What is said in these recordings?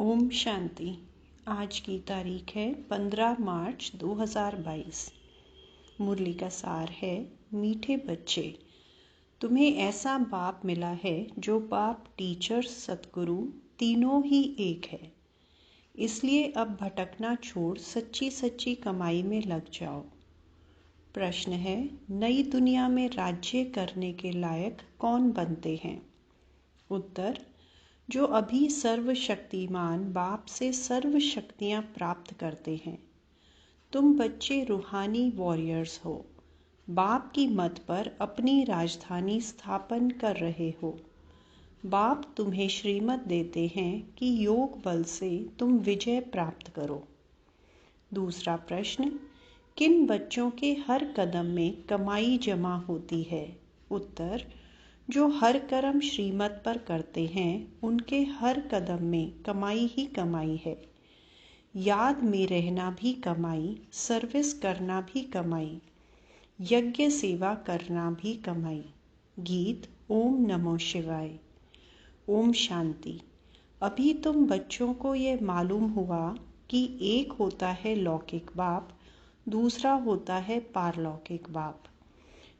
ओम शांति। आज की तारीख है 15 मार्च 2022। मुरली का सार है, मीठे बच्चे, तुम्हें ऐसा बाप मिला है जो बाप, टीचर, सतगुरु तीनों ही एक है। इसलिए अब भटकना छोड़ सच्ची सच्ची कमाई में लग जाओ। प्रश्न है, नई दुनिया में राज्य करने के लायक कौन बनते हैं? उत्तर, जो अभी सर्वशक्तिमान बाप से सर्व शक्तियाँ प्राप्त करते हैं। तुम बच्चे रूहानी वॉरियर्स हो, बाप की मत पर अपनी राजधानी स्थापन कर रहे हो। बाप तुम्हें श्रीमत देते हैं कि योग बल से तुम विजय प्राप्त करो। दूसरा प्रश्न, किन बच्चों के हर कदम में कमाई जमा होती है? उत्तर, जो हर कर्म श्रीमत पर करते हैं उनके हर कदम में कमाई ही कमाई है। याद में रहना भी कमाई, सर्विस करना भी कमाई, यज्ञ सेवा करना भी कमाई। गीत ओम नमो शिवाय। ओम शांति। अभी तुम बच्चों को यह मालूम हुआ कि एक होता है लौकिक बाप, दूसरा होता है पारलौकिक बाप।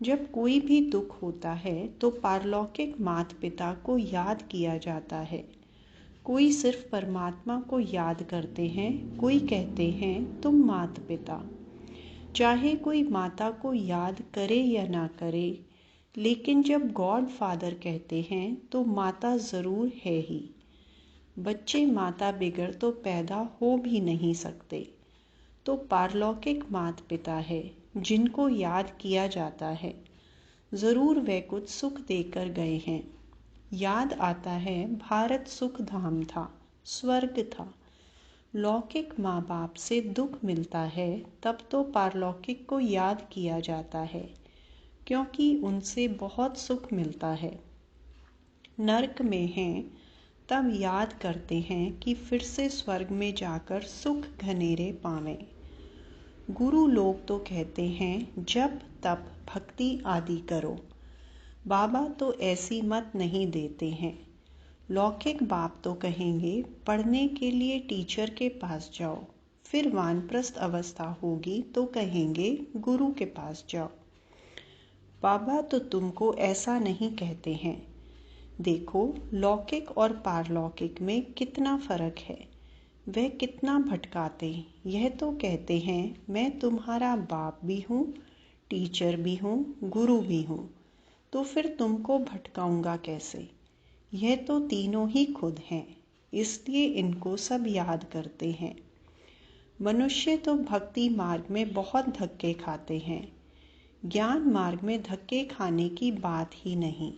जब कोई भी दुख होता है तो पारलौकिक माता पिता को याद किया जाता है। कोई सिर्फ परमात्मा को याद करते हैं, कोई कहते हैं तुम माता पिता। चाहे कोई माता को याद करे या ना करे, लेकिन जब गॉड फादर कहते हैं तो माता ज़रूर है ही। बच्चे माता बिगड़ तो पैदा हो भी नहीं सकते। तो पारलौकिक माता पिता है जिनको याद किया जाता है। ज़रूर वे कुछ सुख देकर गए हैं। याद आता है भारत सुख धाम था, स्वर्ग था। लौकिक माँ बाप से दुख मिलता है तब तो पारलौकिक को याद किया जाता है, क्योंकि उनसे बहुत सुख मिलता है। नरक में हैं तब याद करते हैं कि फिर से स्वर्ग में जाकर सुख घनेरे पावें। गुरु लोग तो कहते हैं जब तप भक्ति आदि करो। बाबा तो ऐसी मत नहीं देते हैं। लौकिक बाप तो कहेंगे पढ़ने के लिए टीचर के पास जाओ, फिर वानप्रस्थ अवस्था होगी तो कहेंगे गुरु के पास जाओ। बाबा तो तुमको ऐसा नहीं कहते हैं। देखो लौकिक और पारलौकिक में कितना फर्क है। वह कितना भटकाते। यह तो कहते हैं मैं तुम्हारा बाप भी हूँ, टीचर भी हूँ, गुरु भी हूँ, तो फिर तुमको भटकाऊंगा कैसे? यह तो तीनों ही खुद हैं, इसलिए इनको सब याद करते हैं। मनुष्य तो भक्ति मार्ग में बहुत धक्के खाते हैं। ज्ञान मार्ग में धक्के खाने की बात ही नहीं।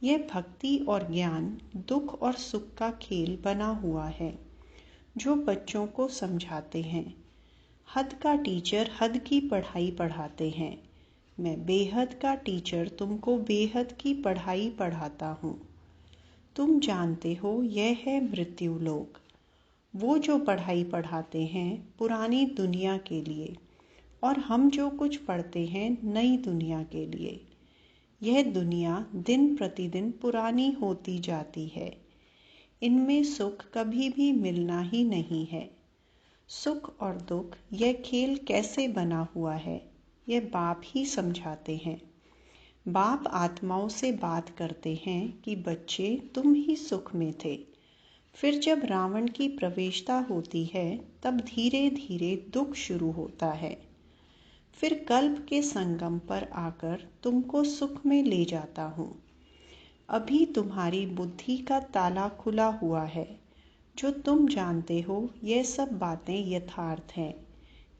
यह भक्ति और ज्ञान दुख और सुख का खेल बना हुआ है जो बच्चों को समझाते हैं। हद का टीचर हद की पढ़ाई पढ़ाते हैं। मैं बेहद का टीचर तुमको बेहद की पढ़ाई पढ़ाता हूँ। तुम जानते हो यह है मृत्यु लोक। वो जो पढ़ाई पढ़ाते हैं पुरानी दुनिया के लिए, और हम जो कुछ पढ़ते हैं नई दुनिया के लिए। यह दुनिया दिन प्रतिदिन पुरानी होती जाती है। इनमें सुख कभी भी मिलना ही नहीं है। सुख और दुख यह खेल कैसे बना हुआ है, यह बाप ही समझाते हैं। बाप आत्माओं से बात करते हैं कि बच्चे तुम ही सुख में थे। फिर जब रावण की प्रवेशता होती है तब धीरे धीरे दुख शुरू होता है। फिर कल्प के संगम पर आकर तुमको सुख में ले जाता हूँ। अभी तुम्हारी बुद्धि का ताला खुला हुआ है। जो तुम जानते हो यह सब बातें यथार्थ हैं।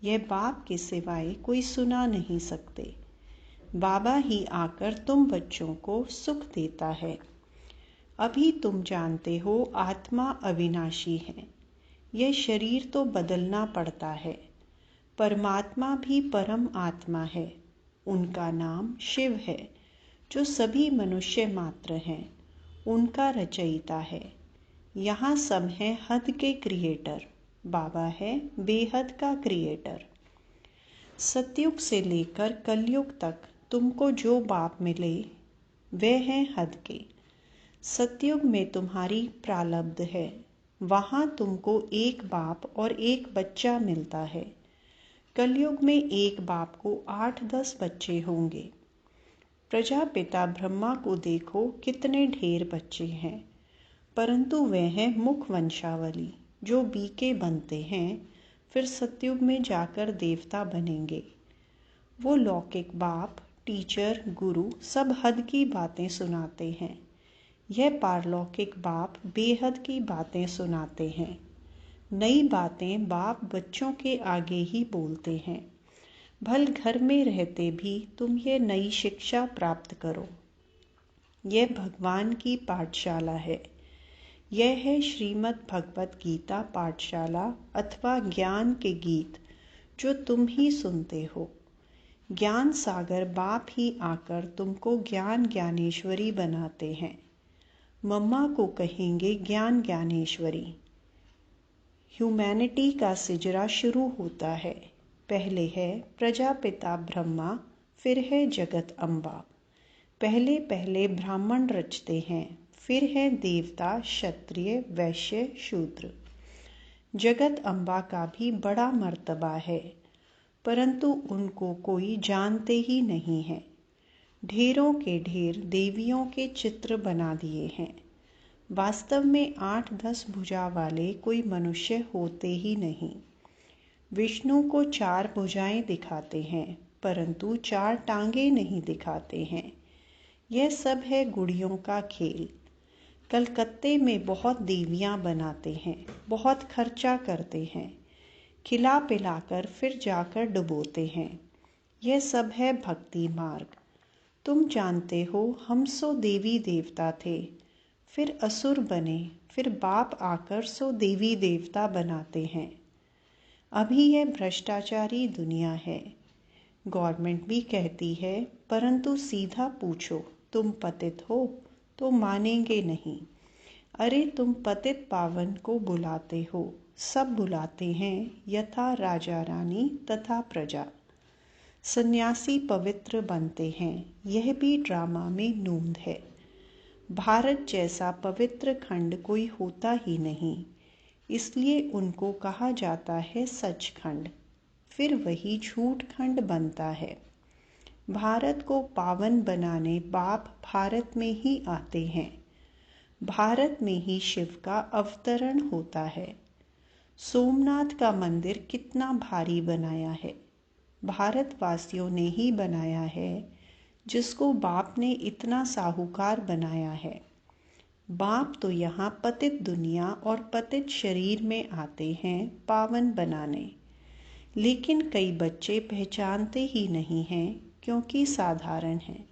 यह बाप के सिवाय कोई सुना नहीं सकते। बाबा ही आकर तुम बच्चों को सुख देता है। अभी तुम जानते हो आत्मा अविनाशी है। यह शरीर तो बदलना पड़ता है। परमात्मा भी परम आत्मा है। उनका नाम शिव है, जो सभी मनुष्य मात्र हैं। उनका रचयिता है। यहाँ सब है हद के क्रिएटर। बाबा है बेहद का क्रिएटर। सतयुग से लेकर कलयुग तक तुमको जो बाप मिले वे हैं हद के। सतयुग में तुम्हारी प्रारब्ध है, वहाँ तुमको एक बाप और एक बच्चा मिलता है। कलयुग में एक बाप को 8-10 बच्चे होंगे। प्रजापिता ब्रह्मा को देखो कितने ढेर बच्चे हैं, परंतु वे हैं मुख वंशावली जो बीके बनते हैं, फिर सतयुग में जाकर देवता बनेंगे। वो लौकिक बाप, टीचर, गुरु सब हद की बातें सुनाते हैं। यह पारलौकिक बाप बेहद की बातें सुनाते हैं। नई बातें बाप बच्चों के आगे ही बोलते हैं। भल घर में रहते भी तुम ये नई शिक्षा प्राप्त करो। यह भगवान की पाठशाला है। यह है श्रीमद् भगवत गीता पाठशाला अथवा ज्ञान के गीत जो तुम ही सुनते हो। ज्ञान सागर बाप ही आकर तुमको ज्ञान ज्ञानेश्वरी बनाते हैं। मम्मा को कहेंगे ज्ञान ज्ञानेश्वरी। ह्यूमैनिटी का सिजरा शुरू होता है। पहले है प्रजापिता ब्रह्मा, फिर है जगत अम्बा। पहले पहले ब्राह्मण रचते हैं, फिर है देवता, क्षत्रिय, वैश्य, शूद्र। जगत अम्बा का भी बड़ा मर्तबा है, परंतु उनको कोई जानते ही नहीं है। ढेरों के ढेर देवियों के चित्र बना दिए हैं। वास्तव में 8-10 भुजा वाले कोई मनुष्य होते ही नहीं। विष्णु को 4 भुजाएं दिखाते हैं, परंतु 4 टांगे नहीं दिखाते हैं। यह सब है गुड़ियों का खेल। कलकत्ते में बहुत देवियां बनाते हैं, बहुत खर्चा करते हैं, खिला पिलाकर फिर जाकर डुबोते हैं। यह सब है भक्ति मार्ग। तुम जानते हो हम सो देवी देवता थे, फिर असुर बने, फिर बाप आकर सो देवी देवता बनाते हैं। अभी यह भ्रष्टाचारी दुनिया है। गवर्नमेंट भी कहती है, परंतु सीधा पूछो तुम पतित हो तो मानेंगे नहीं। अरे तुम पतित पावन को बुलाते हो, सब बुलाते हैं, यथा राजा रानी तथा प्रजा। सन्यासी पवित्र बनते हैं, यह भी ड्रामा में नूंद है। भारत जैसा पवित्र खंड कोई होता ही नहीं, इसलिए उनको कहा जाता है सचखंड। फिर वही झूठ खंड बनता है। भारत को पावन बनाने बाप भारत में ही आते हैं। भारत में ही शिव का अवतरण होता है। सोमनाथ का मंदिर कितना भारी बनाया है, भारतवासियों ने ही बनाया है, जिसको बाप ने इतना साहूकार बनाया है। बाप तो यहाँ पतित दुनिया और पतित शरीर में आते हैं पावन बनाने, लेकिन कई बच्चे पहचानते ही नहीं हैं क्योंकि साधारण हैं।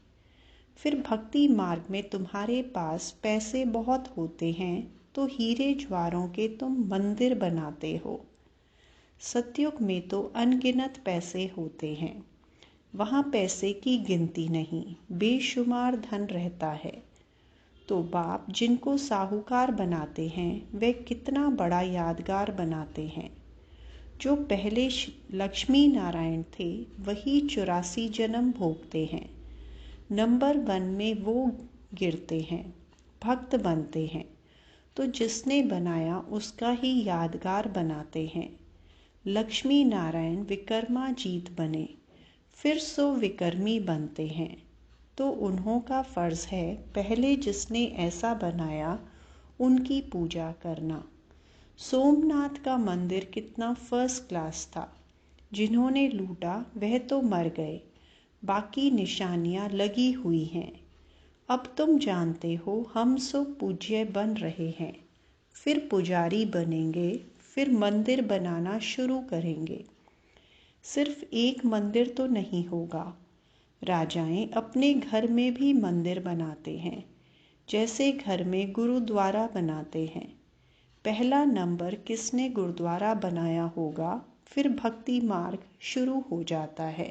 फिर भक्ति मार्ग में तुम्हारे पास पैसे बहुत होते हैं तो हीरे ज्वारों के तुम मंदिर बनाते हो। सतयुग में तो अनगिनत पैसे होते हैं, वहाँ पैसे की गिनती नहीं, बेशुमार धन रहता है। तो बाप जिनको साहूकार बनाते हैं वे कितना बड़ा यादगार बनाते हैं। जो पहले लक्ष्मी नारायण थे वही 84 जन्म भोगते हैं। नंबर 1 में वो गिरते हैं, भक्त बनते हैं, तो जिसने बनाया उसका ही यादगार बनाते हैं। लक्ष्मी नारायण विक्रमाजीत बने, फिर सो विक्रमी बनते हैं, तो उन्हों का फर्ज है पहले जिसने ऐसा बनाया उनकी पूजा करना। सोमनाथ का मंदिर कितना फर्स्ट क्लास था। जिन्होंने लूटा वह तो मर गए, बाकी निशानियां लगी हुई हैं। अब तुम जानते हो हम सो पूज्य बन रहे हैं, फिर पुजारी बनेंगे, फिर मंदिर बनाना शुरू करेंगे। सिर्फ एक मंदिर तो नहीं होगा। राजाएं अपने घर में भी मंदिर बनाते हैं, जैसे घर में गुरुद्वारा बनाते हैं। पहला नंबर किसने गुरुद्वारा बनाया होगा, फिर भक्ति मार्ग शुरू हो जाता है।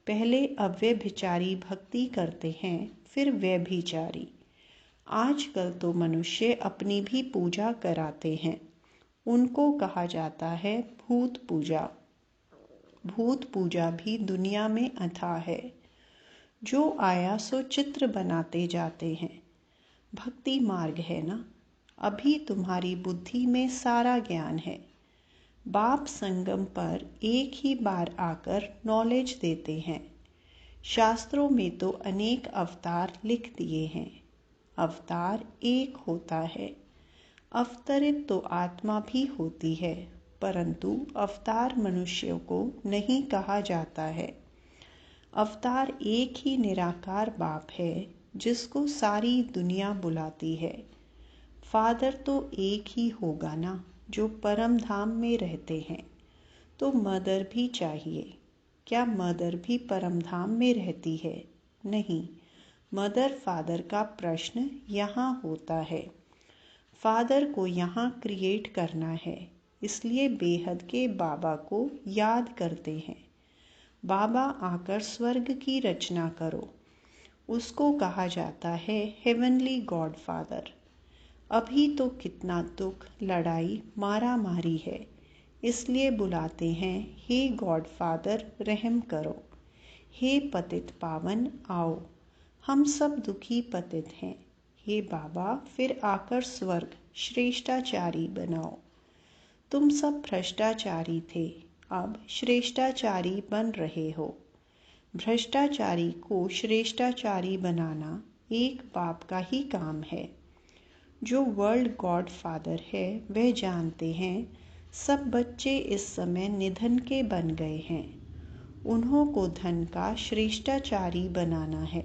पहले अव्यभिचारी भक्ति करते हैं, फिर व्यभिचारी। आजकल तो मनुष्य अपनी भी पूजा कराते हैं, उनको कहा जाता है भूत पूजा। भूत पूजा भी दुनिया में अथाह है। जो आया सो चित्र बनाते जाते हैं। भक्ति मार्ग है ना। अभी तुम्हारी बुद्धि में सारा ज्ञान है। बाप संगम पर एक ही बार आकर नॉलेज देते हैं। शास्त्रों में तो अनेक अवतार लिख दिए हैं। अवतार एक होता है। अवतरित तो आत्मा भी होती है, परंतु अवतार मनुष्यों को नहीं कहा जाता है। अवतार एक ही निराकार बाप है जिसको सारी दुनिया बुलाती है। फादर तो एक ही होगा ना, जो परम धाम में रहते हैं। तो मदर भी चाहिए। क्या मदर भी परम धाम में रहती है? नहीं। मदर फादर का प्रश्न यहाँ होता है। फादर को यहाँ क्रिएट करना है, इसलिए बेहद के बाबा को याद करते हैं। बाबा आकर स्वर्ग की रचना करो, उसको कहा जाता है हेवनली गॉड फादर। अभी तो कितना दुख, लड़ाई, मारा मारी है, इसलिए बुलाते हैं हे गॉड फादर रहम करो। हे पतित पावन आओ, हम सब दुखी पतित हैं। हे बाबा फिर आकर स्वर्ग श्रेष्ठाचारी बनाओ। तुम सब भ्रष्टाचारी थे, अब श्रेष्ठाचारी बन रहे हो। भ्रष्टाचारी को श्रेष्ठाचारी बनाना एक बाप का ही काम है। जो वर्ल्ड गॉड फादर है वह जानते हैं सब बच्चे इस समय निधन के बन गए हैं। उन्हों को धन का श्रेष्ठाचारी बनाना है।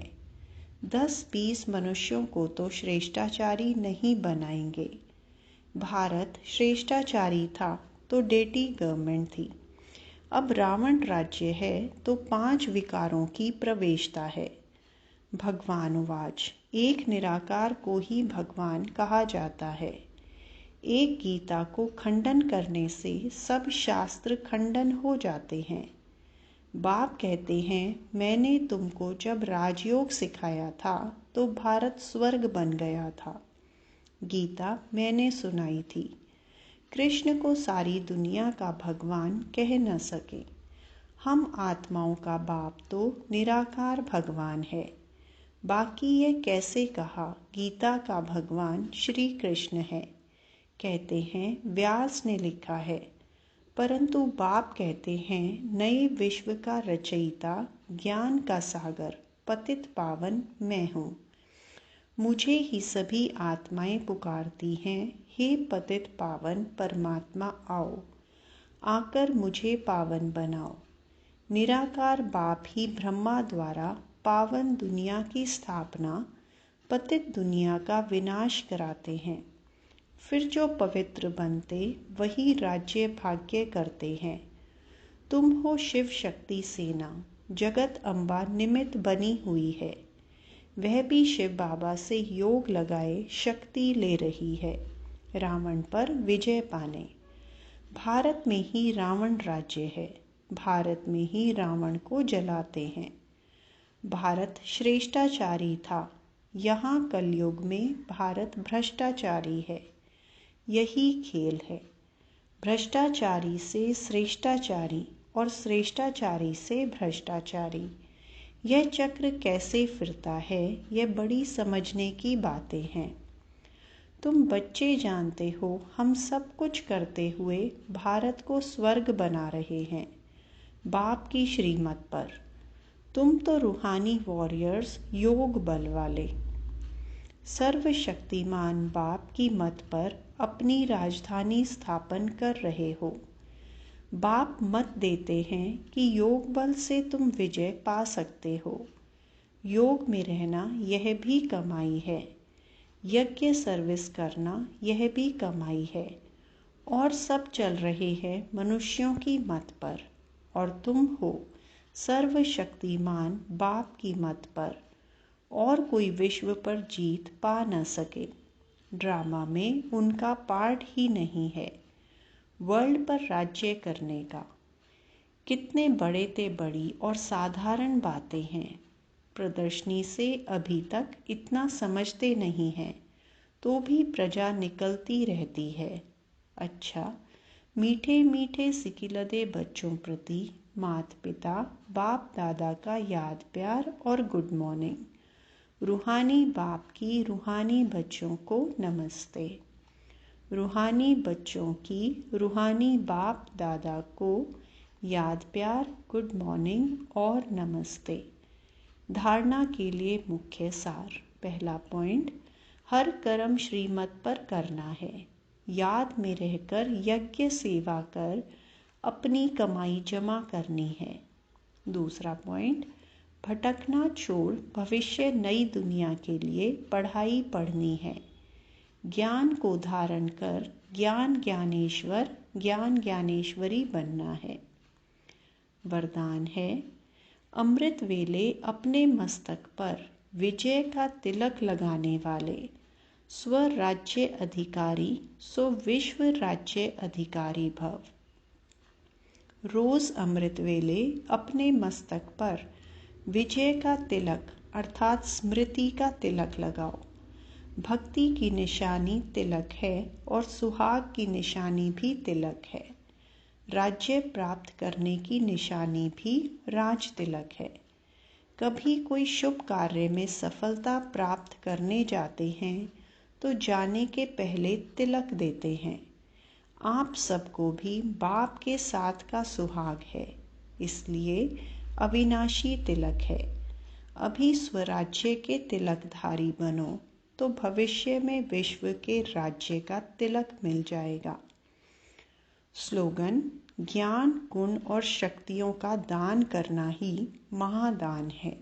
10-20 मनुष्यों को तो श्रेष्ठाचारी नहीं बनाएंगे। भारत श्रेष्ठाचारी था तो डेटी गवर्नमेंट थी। अब रावण राज्य है तो 5 विकारों की प्रवेशता है। भगवानुवाच, एक निराकार को ही भगवान कहा जाता है। एक गीता को खंडन करने से सब शास्त्र खंडन हो जाते हैं। बाप कहते हैं मैंने तुमको जब राजयोग सिखाया था तो भारत स्वर्ग बन गया था। गीता मैंने सुनाई थी। कृष्ण को सारी दुनिया का भगवान कह न सके। हम आत्माओं का बाप तो निराकार भगवान है। बाकी ये कैसे कहा गीता का भगवान श्री कृष्ण है? कहते हैं व्यास ने लिखा है, परंतु बाप कहते हैं नए विश्व का रचयिता, ज्ञान का सागर, पतित पावन मैं हूँ। मुझे ही सभी आत्माएं पुकारती हैं, हे पतित पावन परमात्मा आओ, आकर मुझे पावन बनाओ। निराकार बाप ही ब्रह्मा द्वारा पावन दुनिया की स्थापना, पतित दुनिया का विनाश कराते हैं। फिर जो पवित्र बनते वही राज्य भाग्य करते हैं। तुम हो शिव शक्ति सेना, जगत अम्बा निमित्त बनी हुई है। वह भी शिव बाबा से योग लगाए शक्ति ले रही है रावण पर विजय पाने। भारत में ही रावण राज्य है। भारत में ही रावण को जलाते हैं। भारत श्रेष्ठाचारी था, यहाँ कलयुग में भारत भ्रष्टाचारी है। यही खेल है। भ्रष्टाचारी से श्रेष्ठाचारी और श्रेष्ठाचारी से भ्रष्टाचारी। यह चक्र कैसे फिरता है, यह बड़ी समझने की बातें हैं। तुम बच्चे जानते हो हम सब कुछ करते हुए भारत को स्वर्ग बना रहे हैं बाप की श्रीमत पर। तुम तो रूहानी वॉरियर्स, योग बल वाले, सर्वशक्तिमान बाप की मत पर अपनी राजधानी स्थापन कर रहे हो। बाप मत देते हैं कि योग बल से तुम विजय पा सकते हो। योग में रहना यह भी कमाई है। यज्ञ सर्विस करना यह भी कमाई है। और सब चल रहे हैं मनुष्यों की मत पर, और तुम हो सर्वशक्तिमान बाप की मत पर। और कोई विश्व पर जीत पा न सके। ड्रामा में उनका पार्ट ही नहीं है वर्ल्ड पर राज्य करने का। कितने बड़े ते बड़ी और साधारण बातें हैं। प्रदर्शनी से अभी तक इतना समझते नहीं हैं, तो भी प्रजा निकलती रहती है। अच्छा, मीठे मीठे सिकिलदे बच्चों प्रति माता पिता बाप दादा का याद प्यार और गुड मॉर्निंग। रूहानी बाप की रूहानी बच्चों को नमस्ते। रूहानी बच्चों की रूहानी बाप दादा को याद प्यार, गुड मॉर्निंग और नमस्ते। धारणा के लिए मुख्य सार। पहला पॉइंट, हर कर्म श्रीमत पर करना है। याद में रहकर यज्ञ सेवा कर अपनी कमाई जमा करनी है। दूसरा पॉइंट, भटकना छोड़ भविष्य नई दुनिया के लिए पढ़ाई पढ़नी है। ज्ञान को धारण कर ज्ञान ज्ञानेश्वर ज्ञान ज्ञानेश्वरी बनना है। वरदान है, अमृत वेले अपने मस्तक पर विजय का तिलक लगाने वाले स्वराज्य अधिकारी सो विश्व राज्य अधिकारी भव। रोज अमृत वेले अपने मस्तक पर विजय का तिलक अर्थात स्मृति का तिलक लगाओ। भक्ति की निशानी तिलक है और सुहाग की निशानी भी तिलक है। राज्य प्राप्त करने की निशानी भी राज तिलक है। कभी कोई शुभ कार्य में सफलता प्राप्त करने जाते हैं तो जाने के पहले तिलक देते हैं। आप सबको भी बाप के साथ का सुहाग है, इसलिए अविनाशी तिलक है। अभी स्वराज्य के तिलकधारी बनो तो भविष्य में विश्व के राज्य का तिलक मिल जाएगा। स्लोगन, ज्ञान गुण और शक्तियों का दान करना ही महादान है।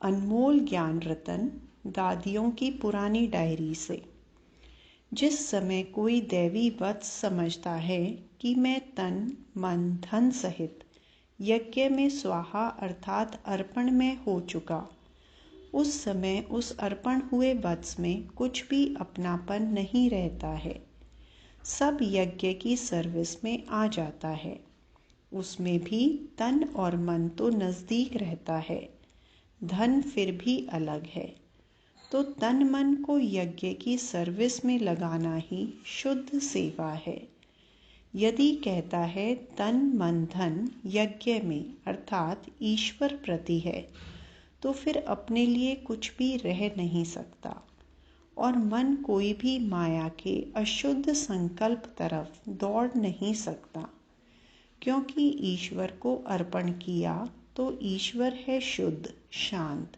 अनमोल ज्ञान रतन दादियों की पुरानी डायरी से। जिस समय कोई दैवी वत्स समझता है कि मैं तन मन धन सहित यज्ञ में स्वाहा अर्थात अर्पण में हो चुका, उस समय उस अर्पण हुए वत्स में कुछ भी अपनापन नहीं रहता है। सब यज्ञ की सर्विस में आ जाता है। उसमें भी तन और मन तो नज़दीक रहता है, धन फिर भी अलग है। तो तन मन को यज्ञ की सर्विस में लगाना ही शुद्ध सेवा है। यदि कहता है तन मन धन यज्ञ में अर्थात ईश्वर प्रति है, तो फिर अपने लिए कुछ भी रह नहीं सकता और मन कोई भी माया के अशुद्ध संकल्प तरफ दौड़ नहीं सकता, क्योंकि ईश्वर को अर्पण किया तो ईश्वर है शुद्ध शांत।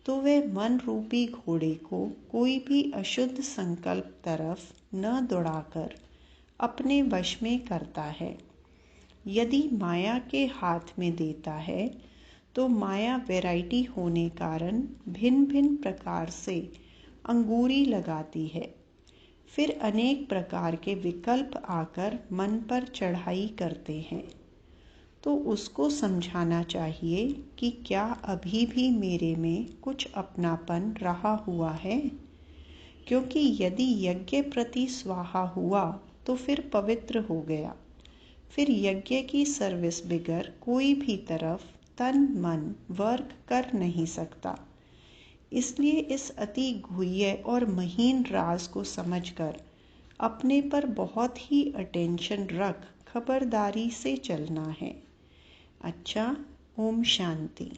तो वह मन रूपी घोड़े को कोई भी अशुद्ध संकल्प तरफ न दौड़ाकर अपने वश में करता है। यदि माया के हाथ में देता है तो माया वैरायटी होने कारण भिन्न भिन्न प्रकार से अंगूरी लगाती है। फिर अनेक प्रकार के विकल्प आकर मन पर चढ़ाई करते हैं। तो उसको समझाना चाहिए कि क्या अभी भी मेरे में कुछ अपनापन रहा हुआ है, क्योंकि यदि यज्ञ प्रति स्वाहा हुआ तो फिर पवित्र हो गया। फिर यज्ञ की सर्विस बिगर कोई भी तरफ तन मन वर्क कर नहीं सकता। इसलिए इस अति गुह्य और महीन राज को समझकर अपने पर बहुत ही अटेंशन रख खबरदारी से चलना है। अच्छा, ओम शांति।